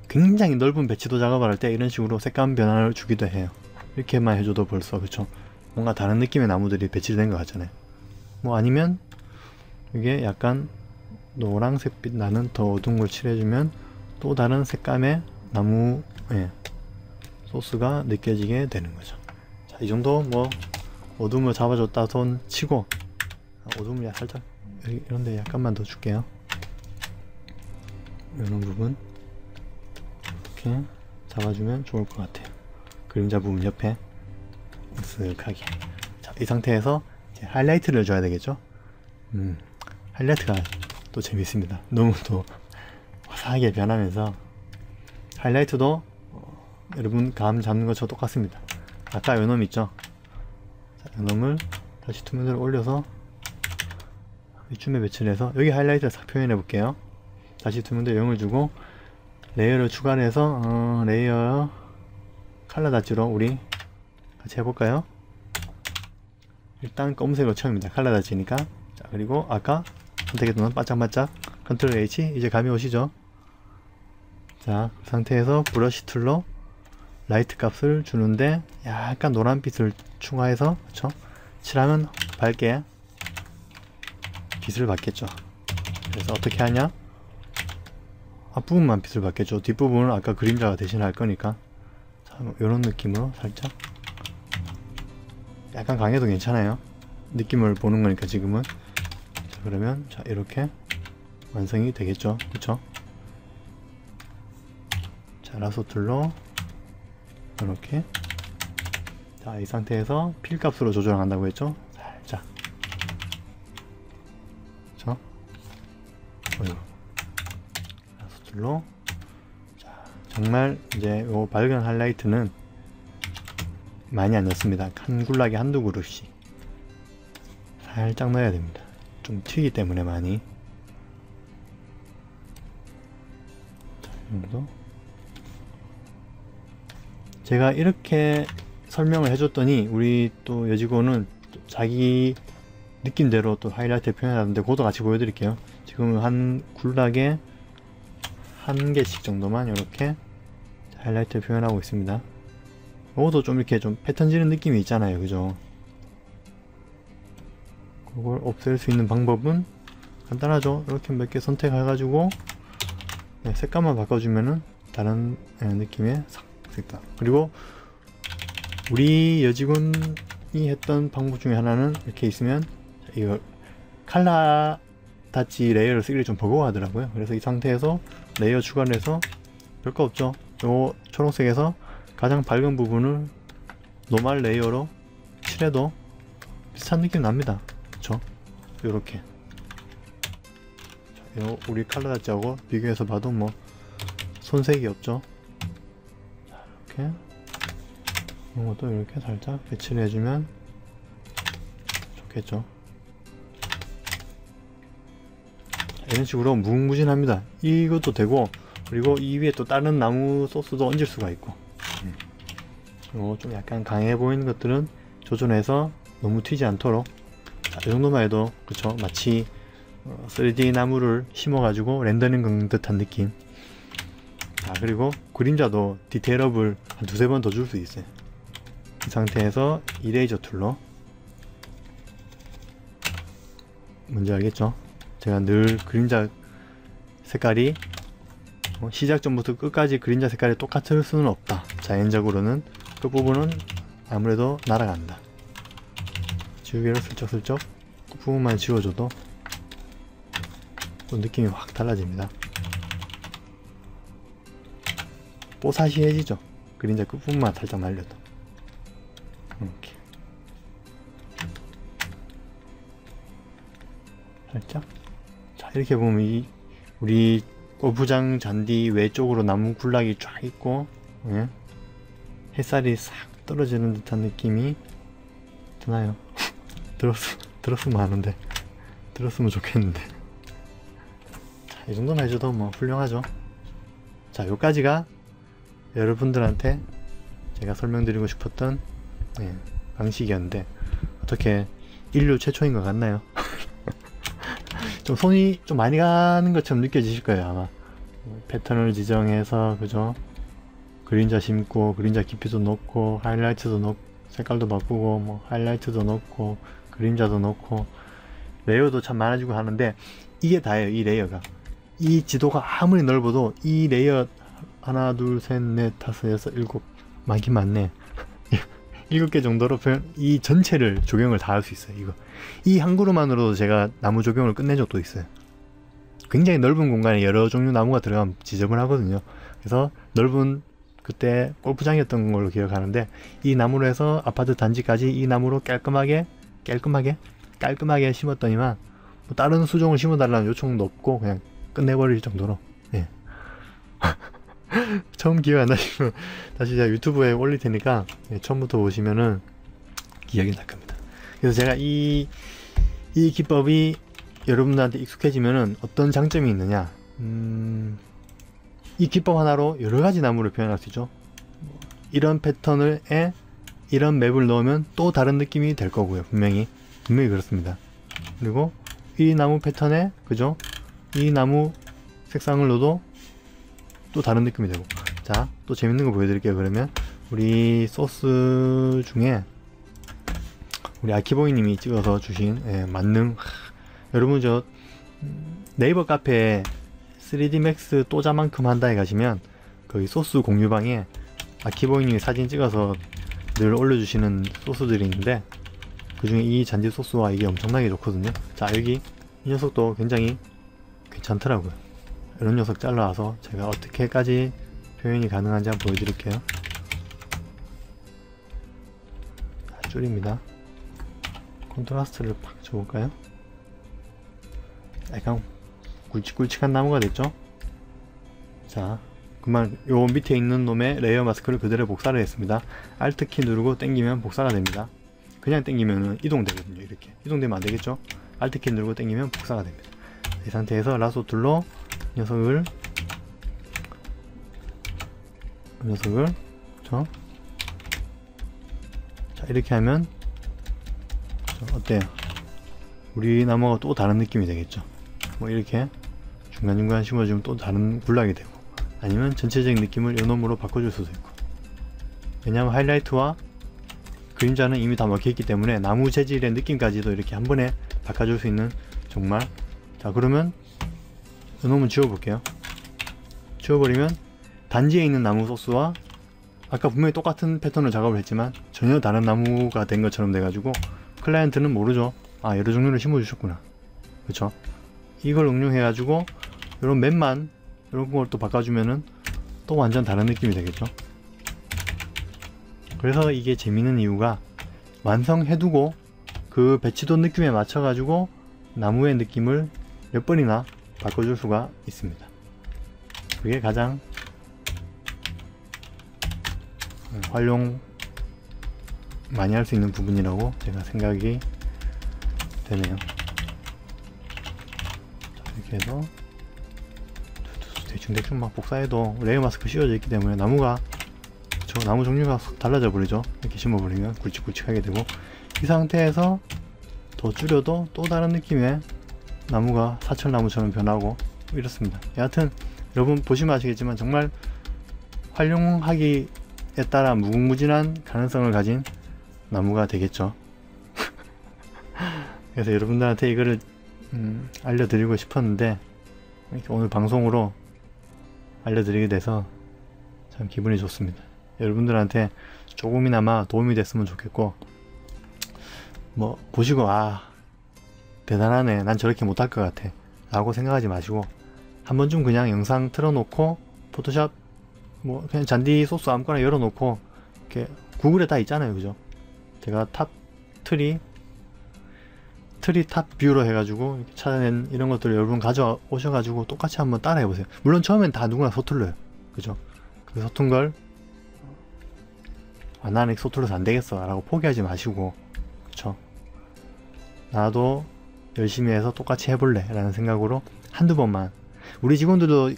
[SPEAKER 1] 굉장히 넓은 배치도 작업을 할 때 이런 식으로 색감 변화를 주기도 해요. 이렇게만 해줘도 벌써, 그쵸? 뭔가 다른 느낌의 나무들이 배치된 것 같잖아요. 뭐 아니면 이게 약간 노란색빛 나는 더 어두운 걸 칠해주면 또 다른 색감의 나무 소스가 느껴지게 되는 거죠. 자, 이 정도 뭐 어둠을 잡아줬다 손 치고, 어둠을 살짝 이런데 약간만 더 줄게요. 이런 부분 이렇게 잡아주면 좋을 것 같아요. 그림자 부분 옆에 쓱하게. 자, 이 상태에서 이제 하이라이트를 줘야 되겠죠. 하이라이트가 또 재밌습니다. 너무 또 화사하게 변하면서 하이라이트도 여러분 감 잡는 것처럼 똑같습니다. 아까 요놈 있죠? 자, 요놈을 다시 투명도를 올려서 이쯤에 배치를 해서 여기 하이라이트를 싹 표현해 볼게요. 다시 투명도 0을 주고 레이어를 추가를 해서 레이어 칼라 다지로 우리 같이 해볼까요? 일단 검은색으로 채웁니다. 칼라 다지니까. 자, 그리고 아까 선택했던 반짝반짝 컨트롤 H. 이제 감이 오시죠? 자, 그 상태에서 브러쉬 툴로 라이트 값을 주는데 약간 노란빛을 추가해서, 그쵸? 칠하면 밝게 빛을 받겠죠. 그래서 어떻게 하냐? 앞부분만 빛을 받겠죠. 뒷부분은 아까 그림자가 대신할 거니까. 자, 이런 느낌으로 살짝. 약간 강해도 괜찮아요. 느낌을 보는 거니까 지금은. 자, 그러면 자, 이렇게 완성이 되겠죠. 그쵸? 자, 라소 툴로 이렇게. 자, 이 상태에서 필 값으로 조절한다고 했죠. 살짝. 그쵸? 라소 툴로. 자, 정말 이제 요 밝은 하이라이트는 많이 안 넣습니다. 한 굴락에 한두 그루씩 살짝 넣어야 됩니다. 좀 튀기 때문에 많이. 자, 이 정도. 제가 이렇게 설명을 해줬더니 우리 또 여직원은 자기 느낌대로 또 하이라이트 표현하는데 그것도 같이 보여드릴게요. 지금 한 굴락에 한 개씩 정도만 이렇게 하이라이트 표현하고 있습니다. 이것도 좀 이렇게 좀 패턴 지는 느낌이 있잖아요, 그죠? 그걸 없앨 수 있는 방법은 간단하죠. 이렇게 몇 개 선택해가지고 네, 색감만 바꿔주면은 다른 느낌의 색감. 그리고 우리 여직원이 했던 방법 중에 하나는 이렇게 있으면 이거 칼라 다치 레이어를 쓰기를 좀 버거워하더라고요. 그래서 이 상태에서 레이어 추가를 해서 별거 없죠. 요 초록색에서 가장 밝은 부분을 노멀 레이어로 칠해도 비슷한 느낌 납니다. 그쵸? 요렇게 우리 칼라 다치하고 비교해서 봐도 뭐 손색이 없죠. 자, 이렇게 이것도 이렇게 살짝 배치를 해주면 좋겠죠. 이런 식으로 무궁무진합니다. 이것도 되고, 그리고 이 위에 또 다른 나무 소스도 얹을 수가 있고, 그리고 좀 약간 강해 보이는 것들은 조절해서 너무 튀지 않도록. 자, 이 정도만 해도 그쵸, 마치 3D 나무를 심어가지고 렌더링 건 듯한 느낌. 자, 그리고 그림자도 디테일업을 한 두세 번 더 줄 수 있어요. 이 상태에서 이레이저 툴로, 뭔지 알겠죠? 제가 늘 그림자 색깔이 시작 전부터 끝까지 그림자 색깔이 똑같을 수는 없다. 자연적으로는 그 부분은 아무래도 날아간다. 지우개로 슬쩍슬쩍 그 부분만 지워줘도 또 느낌이 확 달라집니다. 뽀사시해지죠. 그림자 끝부분만 살짝 날려도. 이렇게 살짝. 자, 이렇게 보면 우리 골프장 잔디 외쪽으로 나무 굴락이 쫙 있고, 예? 햇살이 싹 떨어지는 듯한 느낌이 드나요? 들었으면 하는데, 들었으면 좋겠는데. 자, 이 정도만 해줘도 뭐 훌륭하죠. 자, 요까지가 여러분들한테 제가 설명드리고 싶었던 방식이었는데, 어떻게 인류 최초인 것 같나요? 좀 손이 좀 많이 가는 것처럼 느껴지실 거예요, 아마. 패턴을 지정해서, 그죠? 그림자 심고, 그림자 깊이도 넣고, 하이라이트도 넣고, 색깔도 바꾸고, 뭐, 하이라이트도 넣고, 그림자도 넣고, 레이어도 참 많아지고 하는데, 이게 다예요, 이 레이어가. 이 지도가 아무리 넓어도, 이 레이어, 하나, 둘, 셋, 넷, 다섯, 여섯, 일곱, 많긴 많네. 7개 정도로 이 전체를 조경을 다 할 수 있어요. 이거 이 한 그루만으로도 제가 나무 조경을 끝낸 적도 있어요. 굉장히 넓은 공간에 여러 종류 나무가 들어가면 지저분하거든요. 그래서 넓은, 그때 골프장이었던 걸로 기억하는데, 이 나무로 해서 아파트 단지까지 이 나무로 깔끔하게 심었더니만 뭐 다른 수종을 심어달라는 요청도 없고 그냥 끝내버릴 정도로. 예. 처음 기억 안 나시면 다시 제가 유튜브에 올릴 테니까 처음부터 보시면은 기억이 날 겁니다. 그래서 제가 이 기법이 여러분들한테 익숙해지면은 어떤 장점이 있느냐, 이 기법 하나로 여러가지 나무를 표현할 수 있죠. 이런 패턴에 이런 맵을 넣으면 또 다른 느낌이 될 거고요. 분명히 그렇습니다. 그리고 이 나무 패턴에, 그죠, 이 나무 색상을 넣어도 또 다른 느낌이 되고. 자, 또 재밌는 거 보여드릴게요. 그러면 우리 소스 중에 우리 아키보이님이 찍어서 주신 만능, 여러분 저 네이버 카페에 3D 맥스 또자만큼 한다에 가시면 거기 소스 공유방에 아키보이님이 사진 찍어서 늘 올려주시는 소스들이 있는데, 그 중에 이 잔디 소스와 이게 엄청나게 좋거든요. 자, 여기 이 녀석도 굉장히 괜찮더라고요. 이런 녀석 잘라와서 제가 어떻게까지 표현이 가능한지 한번 보여드릴게요. 자, 줄입니다. 컨트라스트를 팍 줘볼까요? 약간 굵직굵직한 나무가 됐죠? 자, 그만 요 밑에 있는 놈의 레이어 마스크를 그대로 복사를 했습니다. Alt 키 누르고 당기면 복사가 됩니다. 그냥 당기면 이동되거든요. 이렇게 이동되면 안 되겠죠? Alt 키 누르고 당기면 복사가 됩니다. 이 상태에서 라소 툴로 녀석을 그렇죠? 자, 이렇게 하면 어때요? 우리 나무가 또 다른 느낌이 되겠죠? 뭐 이렇게 중간중간 심어주면 또 다른 군락이 되고, 아니면 전체적인 느낌을 요놈으로 바꿔줄 수도 있고. 왜냐하면 하이라이트와 그림자는 이미 다 먹혀있기 때문에 나무 재질의 느낌까지도 이렇게 한 번에 바꿔줄 수 있는, 정말. 자, 그러면 요놈은 지워볼게요. 지워버리면 단지에 있는 나무 소스와 아까 분명히 똑같은 패턴으로 작업을 했지만 전혀 다른 나무가 된 것처럼 돼가지고 클라이언트는 모르죠. 아, 여러 종류를 심어주셨구나. 그쵸? 이걸 응용해가지고 이런 맨만 이런 걸 또 바꿔주면은 또 완전 다른 느낌이 되겠죠. 그래서 이게 재밌는 이유가 완성해두고 그 배치도 느낌에 맞춰가지고 나무의 느낌을 몇 번이나 바꿔줄 수가 있습니다. 그게 가장 활용 많이 할 수 있는 부분이라고 제가 생각이 되네요. 자, 이렇게 해서 대충 막 복사해도 레이어 마스크 씌워져 있기 때문에 나무가, 저 나무 종류가 달라져 버리죠. 이렇게 심어버리면 굵직굵직하게 되고, 이 상태에서 더 줄여도 또 다른 느낌의 나무가 사철나무처럼 변하고 이렇습니다. 여하튼 여러분 보시면 아시겠지만 정말 활용하기에 따라 무궁무진한 가능성을 가진 나무가 되겠죠. 그래서 여러분들한테 이거를 알려드리고 싶었는데 이렇게 오늘 방송으로 알려드리게 돼서 참 기분이 좋습니다. 여러분들한테 조금이나마 도움이 됐으면 좋겠고, 뭐 보시고 아 대단하네, 난 저렇게 못할 것 같아 라고 생각하지 마시고 한 번쯤 그냥 영상 틀어놓고 포토샵 뭐 그냥 잔디 소스 아무거나 열어놓고 이렇게 구글에 다 있잖아요. 그죠? 제가 트리 탑 뷰로 해가지고 이렇게 찾아낸 이런 것들을 여러분 가져오셔가지고 똑같이 한번 따라 해보세요. 물론 처음엔 다 누구나 서툴러요. 그죠? 그 서툰 걸 아, 나는 서툴러서 안 되겠어 라고 포기하지 마시고, 그쵸? 나도 열심히 해서 똑같이 해볼래 라는 생각으로 한두 번만, 우리 직원들도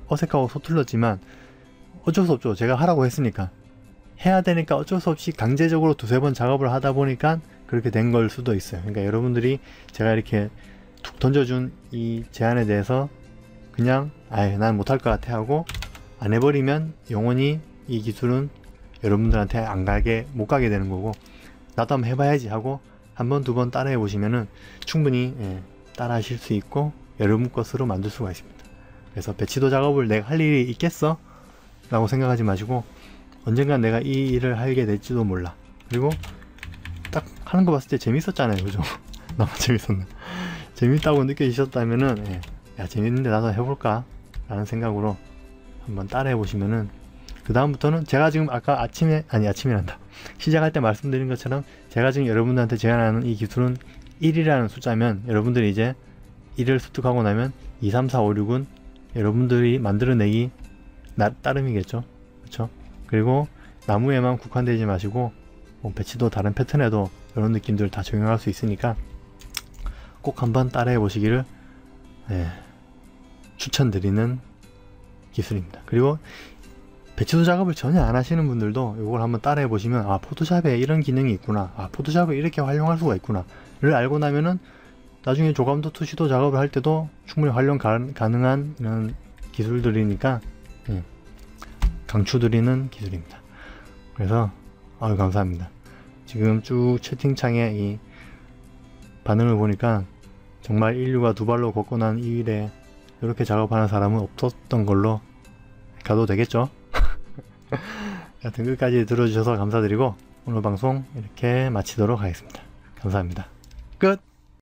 [SPEAKER 1] 어색하고 서툴렀지만 어쩔 수 없죠. 제가 하라고 했으니까 해야 되니까 어쩔 수 없이 강제적으로 두세 번 작업을 하다 보니까 그렇게 된 걸 수도 있어요. 그러니까 여러분들이 제가 이렇게 툭 던져준 이 제안에 대해서 그냥 아예 난 못할 것 같아 하고 안 해버리면 영원히 이 기술은 여러분들한테 못 가게 되는 거고, 나도 한번 해봐야지 하고 한 번, 두 번 따라해 보시면은 충분히 따라 하실 수 있고 여러분 것으로 만들 수가 있습니다. 그래서 배치도 작업을 내가 할 일이 있겠어? 라고 생각하지 마시고 언젠간 내가 이 일을 하게 될지도 몰라. 그리고 딱 하는 거 봤을 때 재밌었잖아요. 그죠? 너무 재밌었네. 재밌다고 느껴지셨다면은 야 재밌는데 나도 해볼까? 라는 생각으로 한번 따라해 보시면은 그 다음부터는 제가 지금 아까 아침이란다. 시작할 때 말씀드린 것처럼 제가 지금 여러분들한테 제안하는 이 기술은 1이라는 숫자면 여러분들이 이제 1을 습득하고 나면 2, 3, 4, 5, 6은 여러분들이 만들어내기 따름이겠죠. 그쵸? 그리고 나무에만 국한되지 마시고 뭐 배치도 다른 패턴에도 이런 느낌들을 다 적용할 수 있으니까 꼭 한번 따라해 보시기를 추천드리는 기술입니다. 그리고 배치도 작업을 전혀 안 하시는 분들도 이걸 한번 따라해 보시면 아 포토샵에 이런 기능이 있구나, 아 포토샵을 이렇게 활용할 수가 있구나 를 알고 나면은 나중에 조감도 투시도 작업을 할 때도 충분히 활용 가능한 이런 기술들이니까 강추드리는 기술입니다. 그래서 아유 감사합니다. 지금 쭉 채팅창에 이 반응을 보니까 정말 인류가 두 발로 걷고 난 이일에 이렇게 작업하는 사람은 없었던 걸로 가도 되겠죠? 여튼 끝까지 들어주셔서 감사드리고 오늘 방송 이렇게 마치도록 하겠습니다. 감사합니다. 끝!